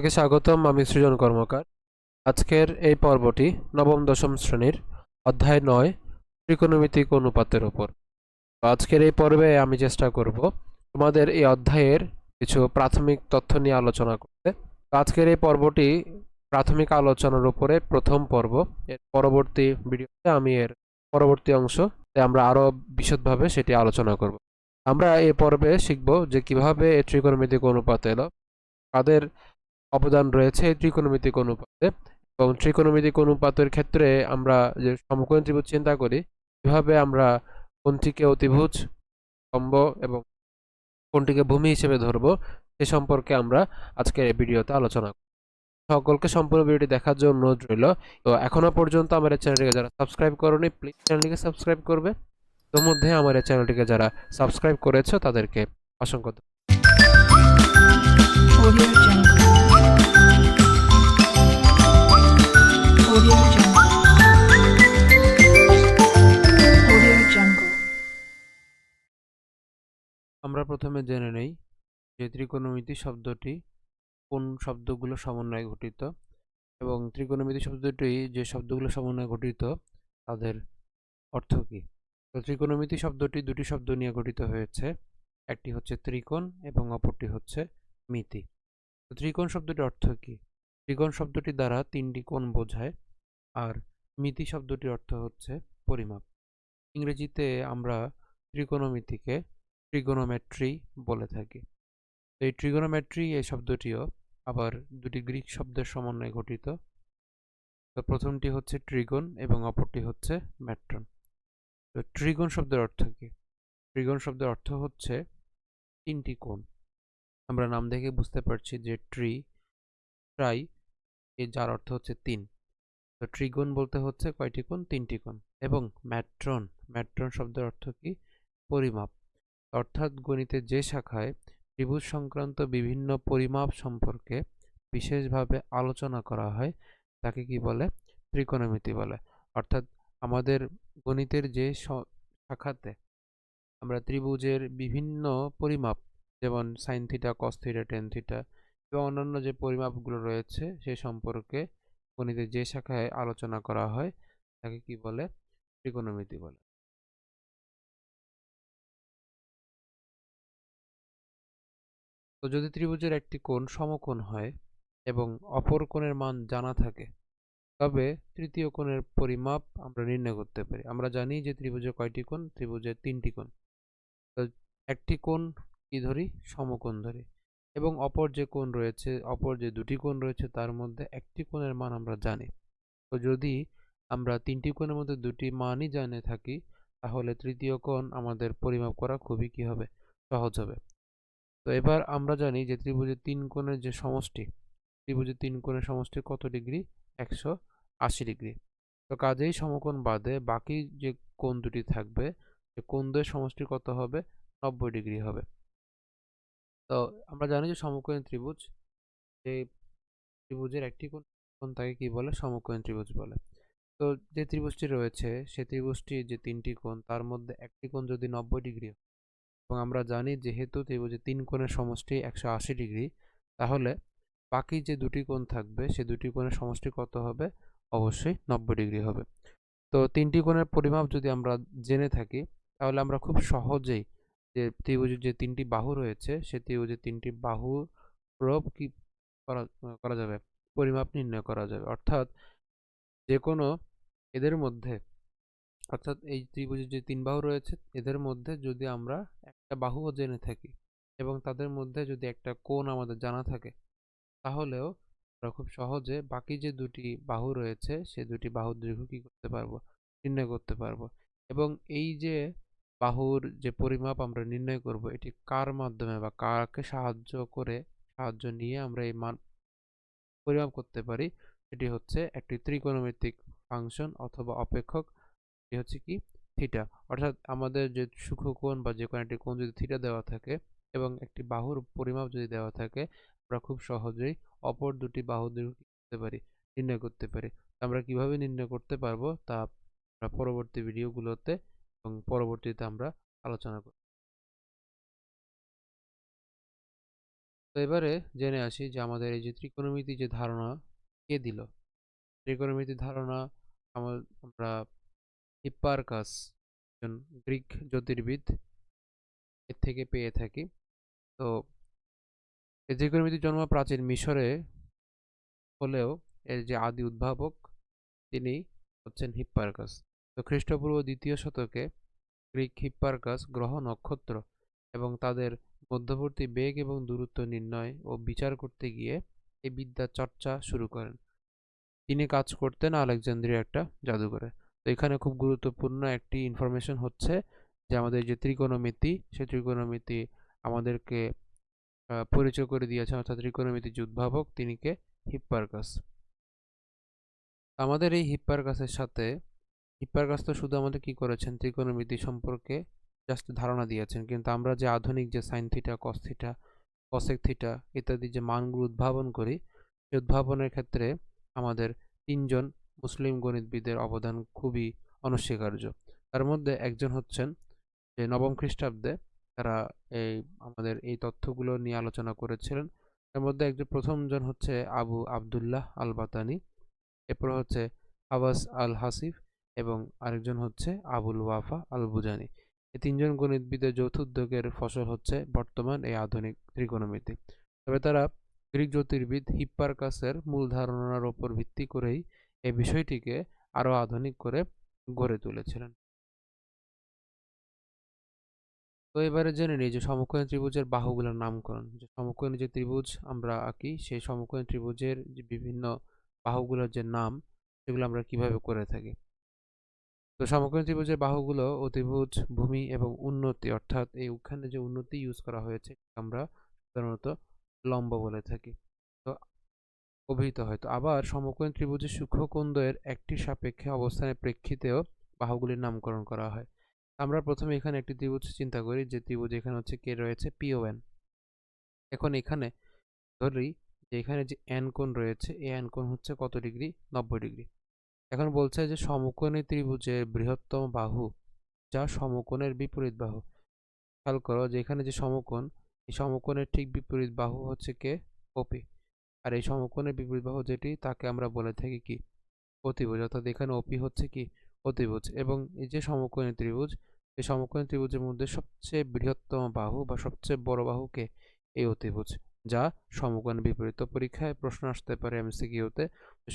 সবাইকে স্বাগতম। আমি সৃজন কর্মকার। আজকের এই পর্বটি নবম দশম শ্রেণীর অধ্যায় 9 ত্রিকোণমিতিক অনুপাতের উপর। আজকের এই পর্বে আমি চেষ্টা করব তোমাদের এই অধ্যায়ের কিছু প্রাথমিক তথ্য নিয়ে আলোচনা করতে। আজকের এই পর্বটি প্রাথমিক আলোচনার উপরে প্রথম পর্ব। এর পরবর্তী ভিডিওতে আমি এর পরবর্তী অংশে আমরা আরো বিশদভাবে সেটি আলোচনা করব। আমরা এই পর্বে শিখব যে কিভাবে এই ত্রিকোণমিতিক অনুপাত এলো, কাদের অবদান রয়েছে এই ত্রিকোণমিতিক অনুপাতে, এবং ত্রিকোণমিতিক অনুপাতের ক্ষেত্রে আমরা যে সমকোণী ত্রিভুজ চিন্তা করি কিভাবে আমরা কোনটিকে অতিভুজ, লম্ব এবং কোনটিকে ভূমি হিসেবে ধরবো সে সম্পর্কে আমরা আজকের এই ভিডিওতে আলোচনা করব। সকলকে সম্পূর্ণ ভিডিওটি দেখার জন্য অনুরোধ রইল। তো এখনো পর্যন্ত আমার এই চ্যানেলটিকে যারা সাবস্ক্রাইব করোনি প্লিজ চ্যানেলটিকে সাবস্ক্রাইব করবে। তোর মধ্যে আমার এই চ্যানেলটিকে যারা সাবস্ক্রাইব করেছো তাদেরকে অসংখ্য আমরা প্রথমে জেনে নেই যে ত্রিকোণমিতি শব্দটি কোন শব্দগুলো সমন্বয়ে গঠিত, এবং ত্রিকোণমিতি শব্দটি যে শব্দগুলো সমন্বয়ে গঠিত তাদের অর্থ কী। তো ত্রিকোণমিতি শব্দটি দুটি শব্দ নিয়ে গঠিত হয়েছে, একটি হচ্ছে ত্রিকোণ এবং অপরটি হচ্ছে মিতি। তো ত্রিকোণ শব্দটির অর্থ কী? ত্রিকোণ শব্দটি দ্বারা তিনটি কোণ বোঝায়, আর মিতি শব্দটির অর্থ হচ্ছে পরিমাপ। ইংরেজিতে আমরা ত্রিকোণমিতিকে ট্রিগোনোমেট্রি বলে থাকি। তো এই ট্রিগোনোমেট্রি এই শব্দটিও আবার দুটি গ্রিক শব্দের সমন্বয়ে গঠিত। তো প্রথমটি হচ্ছে ট্রিগন এবং অপরটি হচ্ছে ম্যাট্রন। তো ট্রিগন শব্দের অর্থ কি? ট্রিগন শব্দের অর্থ হচ্ছে তিনটি কোণ। আমরা নাম দেখে বুঝতে পারছি যে ট্রাই যার অর্থ হচ্ছে তিন। তো ট্রিগন বলতে হচ্ছে কয়টি কোণ? তিনটি কোণ। এবং ম্যাট্রন শব্দের অর্থ কি? পরিমাপ। অর্থাৎ গণিতের যে শাখায় ত্রিভুজ সংক্রান্ত বিভিন্ন পরিমাপ সম্পর্কে বিশেষভাবে আলোচনা করা হয় তাকে কি বলে? ত্রিকোণমিতি বলে। অর্থাৎ আমাদের গণিতের যে শাখাতে আমরা ত্রিভুজের বিভিন্ন পরিমাপ, যেমন sine theta, cos theta, tan theta এবং অন্যান্য যে পরিমাপগুলো রয়েছে সে সম্পর্কে গণিতের যে শাখায় আলোচনা করা হয় তাকে কি বলে? ত্রিকোণমিতি বলে। তো যদি ত্রিভুজের একটি কোণ সমকোণ হয় এবং অপর কোণের মান জানা থাকে, তবে তৃতীয় কোণের পরিমাপ আমরা নির্ণয় করতে পারি। আমরা জানি যে ত্রিভুজের কয়টি কোণ? ত্রিভুজের তিনটি কোণ। তো একটি কোণ কি ধরি? সমকোণ ধরি। এবং অপর যে কোণ রয়েছে, অপর যে দুটি কোণ রয়েছে তার মধ্যে একটি কোণের মান আমরা জানি। তো যদি আমরা তিনটি কোণের মধ্যে দুটি মানই জেনে থাকি তাহলে তৃতীয় কোণ আমাদের পরিমাপ করা খুবই কি হবে? সহজ হবে। তো এবার আমরা জানি যে ত্রিভুজের তিন কোণের যে সমষ্টি, ত্রিভুজের তিন কোণের সমষ্টি কত ডিগ্রি? 180 ডিগ্রি। তো কাজেই সমকোণ বাদে বাকি যে কোণ দুটি থাকবে সে কোণদ্বয়ের সমষ্টি কত হবে? 90 ডিগ্রি হবে। তো আমরা জানি যে সমকোণী ত্রিভুজ, যে ত্রিভুজের একটি কোণ তাকে কি বলে? সমকোণী ত্রিভুজ বলে। তো যে ত্রিভুজটি রয়েছে সে ত্রিভুজটি যে তিনটি কোণ তার মধ্যে একটি কোণ যদি 90 ডিগ্রি, এবং আমরা জানি যেহেতু ত্রিভুজের তিন কোণের সমষ্টি 180 ডিগ্রি, তাহলে বাকি যে দুটি কোণ থাকবে সে দুটি কোণের সমষ্টি কত হবে? অবশ্যই 90 ডিগ্রি হবে। তো তিনটি কোণের পরিমাপ যদি আমরা জেনে থাকি তাহলে আমরা খুব সহজেই যে ত্রিভুজের যে তিনটি বাহু রয়েছে সে ত্রিভুজের তিনটি বাহুর কি করা যাবে? পরিমাপ নির্ণয় করা যাবে। অর্থাৎ যে কোনো এদের মধ্যে, অর্থাৎ এই ত্রিভুজের যে তিন বাহু রয়েছে এদের মধ্যে যদি আমরা একটা বাহুও জেনে থাকি এবং তাদের মধ্যে যদি একটা কোণ আমাদের জানা থাকে, তাহলেও আমরা খুব সহজে বাকি যে দুটি বাহু রয়েছে সে দুটি বাহুর দৈর্ঘ্য কি করতে পারবো? নির্ণয় করতে পারবো। এবং এই যে বাহুর যে পরিমাপ আমরা নির্ণয় করব এটি কার মাধ্যমে বা কাকে সাহায্য নিয়ে আমরা এই মান পরিমাপ করতে পারি? এটি হচ্ছে একটি ত্রিকোণমিতিক ফাংশন অথবা অপেক্ষক। এটি হচ্ছে কি? থিটা। অর্থাৎ আমাদের যে সূক্ষ্মকোণ বা যে কোনো একটি কোণ যদি থিটা দেওয়া থাকে এবং একটি বাহুর পরিমাপ যদি দেওয়া থাকে, আমরা খুব সহজেই অপর দুটি বাহুর দৈর্ঘ্য করতে পারি? নির্ণয় করতে পারি। আমরা কিভাবে নির্ণয় করতে পারবো তা আমরা পরবর্তী ভিডিওগুলোতে এবং পরবর্তীতে আমরা আলোচনা করব। তো এবারে জেনে আসি যে আমাদের এই যে ত্রিকোণমিতি যে ধারণা কে দিল। ত্রিকোণমিতির ধারণা আমরা হিপ্পারকাস, একজন গ্রিক জ্যোতির্বিদ, এর থেকে পেয়ে থাকি। তো এই ত্রিকোণমিতির জন্ম প্রাচীন মিশরে হলেও এর যে আদি উদ্ভাবক তিনি হচ্ছেন হিপ্পারকাস। তো খ্রিস্টপূর্ব 2য় শতকে গ্রিক হিপ্পারকাস গ্রহ, নক্ষত্র এবং তাদের মধ্যবর্তী বেগ এবং দূরত্ব নির্ণয় ও বিচার করতে গিয়ে এই বিদ্যার চর্চা শুরু করেন। তিনি কাজ করতেন আলেকজান্দ্রিয়ার একটা জাদুঘরে। তো এখানে খুব গুরুত্বপূর্ণ একটি ইনফরমেশন হচ্ছে যে আমাদের যে ত্রিকোণমিতি, সেই ত্রিকোণমিতি আমাদেরকে পরিচয় করে দিয়েছেন, অর্থাৎ ত্রিকোণমিতির যে উদ্ভাবক তিনি কে? হিপ্পারকাস। আমাদের এই হিপ্পারকাস তো শুধু আমাদের কি করেছেন, ত্রিকোণমিতি সম্পর্কে জাস্ট ধারণা দিয়েছেন, কিন্তু আমরা যে আধুনিক যে sine theta, cos theta, cosec theta ইত্যাদি যে মানগুলো উদ্ভাবন করি, সেই উদ্ভাবনের ক্ষেত্রে আমাদের 3জন মুসলিম গণিতবিদের অবদান খুবই অনস্বীকার্য। তার মধ্যে একজন হচ্ছেন যে নবম খ্রিস্টাব্দে তারা এই আমাদের এই তথ্যগুলো নিয়ে আলোচনা করেছিলেন। তার মধ্যে একজন প্রথমজন হচ্ছে আবু আবদুল্লাহ আল বাতানি, এরপর হচ্ছে আবাস আল হাসিফ এবং আরেকজন হচ্ছে আবুল ওয়াফা আল বুজানি। এই 3জন গণিতবিদের যৌথ উদ্যোগের ফসল হচ্ছে বর্তমান এই আধুনিক ত্রিকোণমিতি। তবে তারা গ্রিক জ্যোতির্বিদ হিপ্পারকাসের মূল ধারণার উপর ভিত্তি করেই এই বিষয়টিকে আরো আধুনিক করে গড়ে তুলেছিলেন। তো এবারে জেনে নিই যে সমকোণী ত্রিভুজের বাহুগুলোর নামকরণ। যে সমকোণী যে ত্রিভুজ আমরা আঁকি, সেই সমকোণী ত্রিভুজের যে বিভিন্ন বাহুগুলোর যে নাম, সেগুলো আমরা কিভাবে করে থাকি। তো সমকোণী ত্রিভুজের বাহুগুলো অতিভুজ, ভূমি এবং উন্নতি, অর্থাৎ এই ওখানে যে উন্নতি ইউজ করা হয়েছে আমরা সাধারণত লম্ব বলে থাকি। তো অভিহিত হয়। তো আবার সমকোণী ত্রিভুজের সূক্ষ্মকোণদ্বয়ের একটির সাপেক্ষে অবস্থানের প্রেক্ষিতেও বাহুগুলির নামকরণ করা হয়। আমরা প্রথমে এখানে একটি ত্রিভুজ চিন্তা করি, যে ত্রিভুজ এখানে হচ্ছে কে রয়েছে, PON। এখন এখানে ধরি যে এখানে যে n কোণ রয়েছে, এই n কোণ হচ্ছে কত ডিগ্রি? 90 ডিগ্রি। এখন বলছে যে সমকোণী ত্রিভুজের বৃহত্তম বাহু যা সমকোণের বিপরীত বাহু। খেয়াল করো যে এখানে যে সমকোণ, এই সমকোণের ঠিক বিপরীত বাহু হচ্ছে কে? OP। আর এই সমকোণের বিপরীত বাহু যেটি, তাকে আমরা বলে থাকি কি? অতিভুজ। অর্থাৎ এখানে OP হচ্ছে কি? অতিভুজ। এবং এই যে সমকোণী ত্রিভুজ, এই সমকোণী ত্রিভুজের মধ্যে সবচেয়ে বৃহত্তম বাহু বা সবচেয়ে বড় বাহুকে এই অতিভুজ, যা সমকোণের বিপরীত। তো পরীক্ষায় প্রশ্ন আসতে পারে MCQতে,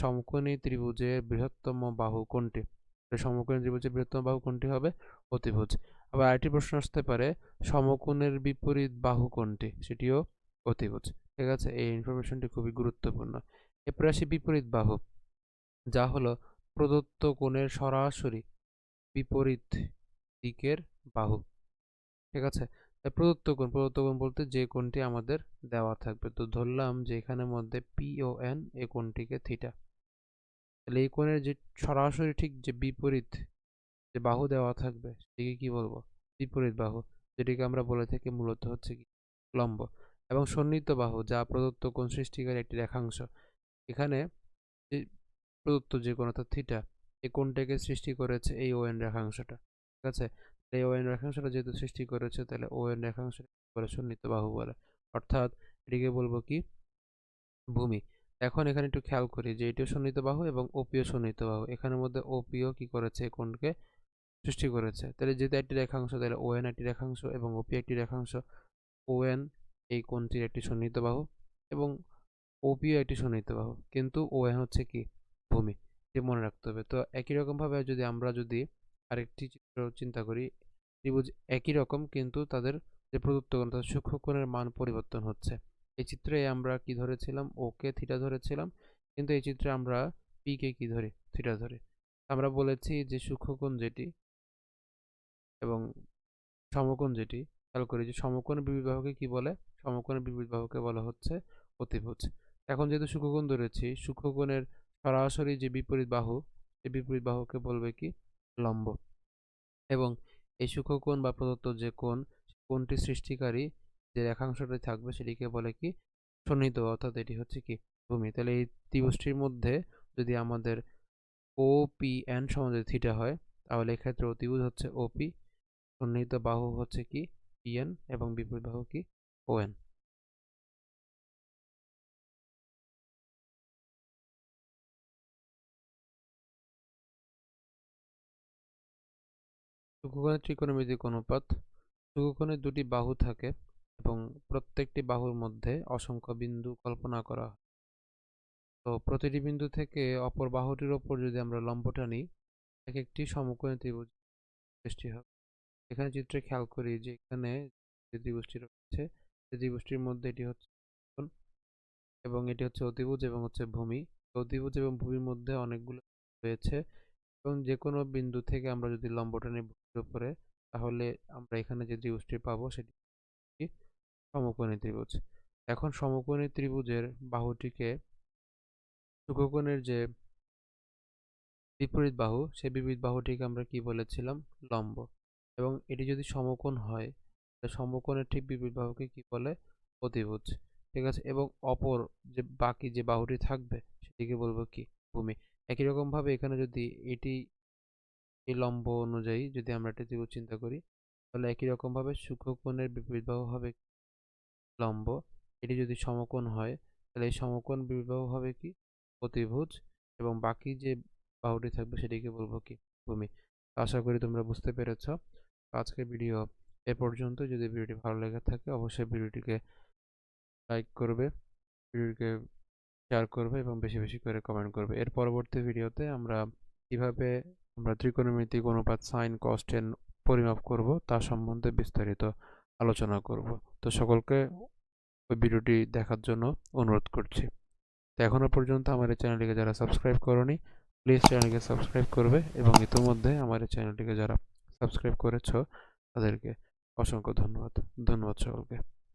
সমকোণী ত্রিভুজের বৃহত্তম বাহু কোনটি? সমকোণী ত্রিভুজের বৃহত্তম বাহু কোনটি হবে? অতিভুজ। আবার আরেকটি প্রশ্ন আসতে পারে, সমকোণের বিপরীত বাহু কোনটি? সেটিও অতিভুজ। ঠিক আছে, এই ইনফরমেশনটি খুবই গুরুত্বপূর্ণ। এরপরে আসি বিপরীত বাহু, যা হলো প্রদত্ত কোণের সরাসরি বিপরীত দিকের বাহু। ঠিক আছে, প্রদত্ত কোণ বলতে যে কোণটি আমাদের দেওয়া থাকবে। তো ধরলাম যে এখানের মধ্যে PON, এই কোণটিকে থিটা। তাহলে এই কোণের যে সরাসরি ঠিক যে বিপরীত যে বাহু দেওয়া থাকবে, সেটিকে কি বলবো? বিপরীত বাহু, যেটিকে আমরা বলে থাকি মূলত হচ্ছে কি? লম্ব। এবং সন্নিহিত বাহু, যা প্রদত্ত কোণ সৃষ্টিকারী একটি রেখাংশ। এখানে যে প্রদত্ত যে কোণ অর্থাৎ থিটা, এই কোণটাকে সৃষ্টি করেছে এই ON রেখাংশটা। ঠিক আছে, এই ON রেখাংশটা যেহেতু সৃষ্টি করেছে, তাহলে ON রেখাংশ বলে সন্নিহিত বাহু বলে। অর্থাৎ এটিকে বলবো কি? ভূমি। এখন এখানে একটু খেয়াল করি যে এটিও সন্নিহিত বাহু এবং OPও সন্নিহিত বাহু। এখানের মধ্যে OPও কি করেছে? এই কোণকে সৃষ্টি করেছে। তাহলে যেহেতু একটি রেখাংশ, তাহলে ON একটি রেখাংশ এবং OP একটি রেখাংশ। ON এই কোণটির একটি সন্নিহিত বাহু এবং OPও একটি সন্নিহিত বাহু, কিন্তু ON হচ্ছে কি? ভূমি। এটি মনে রাখতে হবে। তো একই রকম ভাবে আমরা যদি আরেকটি চিত্র চিন্তা করি, ত্রিভুজ একই রকম, কিন্তু তাদের যে প্রদত্ত কোণ অর্থাৎ সূক্ষ্মকোণের মান পরিবর্তন হচ্ছে। এই চিত্রে আমরা কি ধরেছিলাম? O কে থিটা ধরেছিলাম, কিন্তু এই চিত্রে আমরা P কে কি ধরি? থিটা ধরি। আমরা বলেছি যে সূক্ষ্মকোণ যেটি এবং সমকোণ যেটি, খেয়াল করি যে সমকোণের বিপরীত বাহুকে কি বলে? সমকোণের বিপরীত বাহুকে বলা হচ্ছে অতিভুজ। এখন যেহেতু সূক্ষ্মকোণ ধরেছি, সূক্ষ্মকোণের সরাসরি যে বিপরীত বাহু, এই বিপরীত বাহুকে বলবে কি? লম্ব। এবং এই সূক্ষ্মকোণ বা প্রদত্ত যে কোণ, কোণটি সৃষ্টিকারী যে রেখাংশটি থাকবে সেটিকে বলে কি? সন্নিহিত, অর্থাৎ এটি হচ্ছে কি? ভূমি। তাহলে এই ত্রিভুজটির মধ্যে যদি আমাদের OPN সমান যদি থিটা হয়, তাহলে এক্ষেত্রে অতিভুজ হচ্ছে OP, সন্নিহিত বাহু হচ্ছে কি? PN এবং বিপরীত বাহু কি? ON। সূক্ষ্মকোণের ত্রিকোণমিতিক অনুপাত। সূক্ষ্মকোণের দুটি বাহু থাকে এবং প্রত্যেকটি বাহুর মধ্যে অসংখ্য বিন্দু কল্পনা করা হয়। তো প্রতিটি বিন্দু থেকে অপর বাহুটির ওপর যদি আমরা লম্ব টানি, এক একটি সমকোণী ত্রিভুজ সৃষ্টি হবে। এখানে চিত্রে খেয়াল করি যে এখানে যে ত্রিভুজটি রয়েছে, সেই ত্রিভুজটির মধ্যে এটি হচ্ছে কোণ এবং এটি হচ্ছে অতিভুজ এবং হচ্ছে ভূমি। অতিভুজ এবং ভূমির মধ্যে অনেকগুলো রয়েছে এবং যে কোনো বিন্দু থেকে আমরা যদি লম্ব টানি ভূমির উপরে, তাহলে আমরা এখানে যে ত্রিভুজটি পাবো সেটি সমকোণী ত্রিভুজ। এখন সমকোণী ত্রিভুজের বাহুটিকে সূক্ষ্মকোণের যে বিপরীত বাহু, সেই বিপরীত বাহুটিকে আমরা কি বলেছিলাম? লম্ব। এবং এটি যদি সমকোণ হয়, সমকোণের ঠিক বিপরীত বাহুকে কি বলে? অতিভুজ। ঠিক আছে, এবং অপর যে বাকি যে বাহুটি থাকবে সেটিকে বলবো কি? ভূমি। একই রকম ভাবে এখানে যদি এটি এই লম্ব অনুযায়ী যদি আমরা একটা ত্রিভুজ চিন্তা করি, তাহলে একই রকম ভাবে সূক্ষ্মকোণের বিপরীত বাহু হবে লম্ব। এটি যদি সমকোণ হয়, তাহলে এই সমকোণ বিপরীত বাহু হবে কি? অতিভুজ। এবং বাকি যে বাহুটি থাকবে সেটিকে বলবো কি? ভূমি। আশা করি তোমরা বুঝতে পেরেছ। আজকের ভিডিও এ পর্যন্ত। যদি ভিডিওটি ভালো লেগে থাকে অবশ্যই ভিডিওটিকে লাইক করবে, ভিডিওটিকে শেয়ার করবে এবং বেশি বেশি করে কমেন্ট করবে। এর পরবর্তী ভিডিওতে আমরা কিভাবে আমরা ত্রিকোণমিতিক অনুপাত সাইন কস টেন পরিমাপ করব তা সম্বন্ধে বিস্তারিত আলোচনা করব। তো সকলকে ওই ভিডিওটি দেখার জন্য অনুরোধ করছি। তো এখনো পর্যন্ত আমার এই চ্যানেলটিকে যারা সাবস্ক্রাইব করোনি, প্লিজ চ্যানেলটিকে সাবস্ক্রাইব করবে এবং ইতিমধ্যে আমার এই চ্যানেলটিকে যারা সাবস্ক্রাইব করেছো তাদেরকে অসংখ্য ধন্যবাদ। ধন্যবাদ সকলকে।